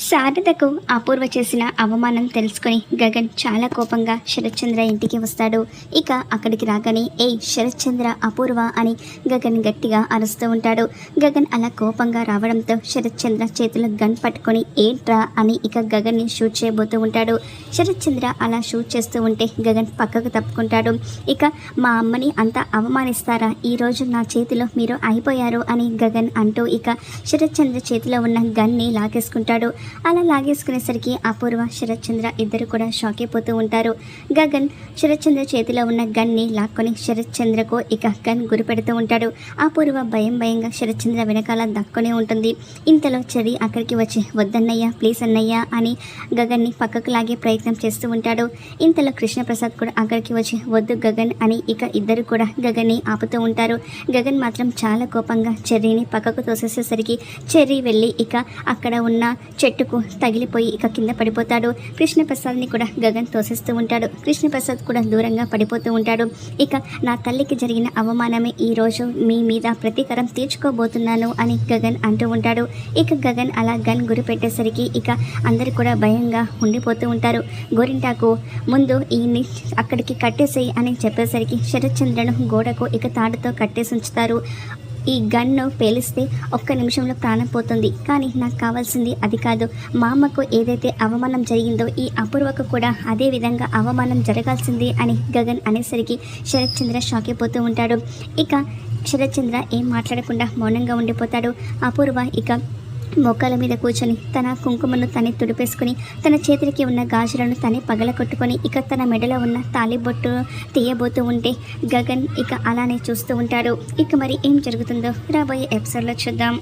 శారదకు అపూర్వ చేసిన అవమానం తెలుసుకొని గగన్ చాలా కోపంగా శరత్చంద్ర ఇంటికి వస్తాడు. ఇక అక్కడికి రాగానే శరత్చంద్ర అపూర్వ అని గగన్ గట్టిగా అరుస్తూ ఉంటాడు. గగన్ అలా కోపంగా రావడంతో శరత్చంద్ర చేతిలో గన్ పట్టుకొని ఏంట్రా అని ఇక గగన్ని షూట్ చేయబోతూ ఉంటాడు. శరత్చంద్ర అలా షూట్ చేస్తూ ఉంటే గగన్ పక్కకు తప్పుకుంటాడు. ఇక మా అమ్మని అంతా అవమానిస్తారా, ఈరోజు నా చేతిలో మీరు అయిపోయారు అని గగన్ అంటూ ఇక శరత్చంద్ర చేతిలో ఉన్న గన్ని లాగేసుకుంటాడు. అలా లాగేసుకునేసరికి అపూర్వ శరత్చంద్ర ఇద్దరు కూడా షాక్ అయిపోతూ ఉంటారు. గగన్ శరత్చంద్ర చేతిలో ఉన్న గన్ని లాక్కొని శరత్చంద్రకు ఇక గన్ గురిపెడుతూ ఉంటాడు. అపూర్వ భయంగా శరత్చంద్ర వెనకాల దక్కునే ఉంటుంది. ఇంతలో చెర్రీ అక్కడికి వచ్చి వద్దన్నయ్య ప్లీజ్ అన్నయ్య అని గగన్ని పక్కకు లాగే ప్రయత్నం చేస్తూ ఉంటాడు. ఇంతలో కృష్ణప్రసాద్ కూడా అక్కడికి వచ్చి వద్దు గగన్ అని ఇక ఇద్దరు కూడా గగన్ని ఆపుతూ ఉంటారు. గగన్ మాత్రం చాలా కోపంగా చెర్రీని పక్కకు తోసేసేసరికి చెర్రీ వెళ్ళి ఇక అక్కడ ఉన్న చెట్టుకు తగిలిపోయి ఇక కింద పడిపోతాడు. కృష్ణప్రసాద్ని కూడా గగన్ తోసేస్తూ ఉంటాడు. కృష్ణప్రసాద్ కూడా దూరంగా పడిపోతూ ఉంటాడు. ఇక నా తల్లికి జరిగిన అవమానమే ఈరోజు మీ మీద ప్రతీకారం తీర్చుకోబోతున్నాను అని గగన్ అంటూ ఉంటాడు. ఇక గగన్ అలా గన్ గురి పెట్టేసరికి ఇక అందరు కూడా భయంగా ఉండిపోతూ ఉంటారు. గోరింటాకు ముందు ఈయన్ని అక్కడికి కట్టేసేయి అని చెప్పేసరికి శరత్చంద్రను గోడకు ఇక తాడుతో కట్టేసి ఉంచుతారు. ఈ గన్ను పేలిస్తే ఒక్క నిమిషంలో ప్రాణం పోతుంది, కానీ నాకు కావాల్సింది అది కాదు. మా అమ్మకు ఏదైతే అవమానం జరిగిందో ఈ అపూర్వకు కూడా అదే విధంగా అవమానం జరగాల్సింది అని గగన్ అనేసరికి శరత్చంద్ర షాక్ అయిపోతూ ఉంటాడు. ఇక శరత్చంద్ర ఏం మాట్లాడకుండా మౌనంగా ఉండిపోతాడు. అపూర్వ ఇక మోకాల మీద కూర్చొని తన కుంకుమను తనే తుడిపేసుకుని తన చేతికి ఉన్న గాజులను తనే పగలగొట్టుకొని ఇక తన మెడలో ఉన్న తాళిబొట్టు తీయబోతూ ఉంటే గగన్ ఇక అలానే చూస్తూ ఉంటాడు. ఇక మరి ఏం జరుగుతుందో రాబోయే ఎపిసోడ్లో చూద్దాం.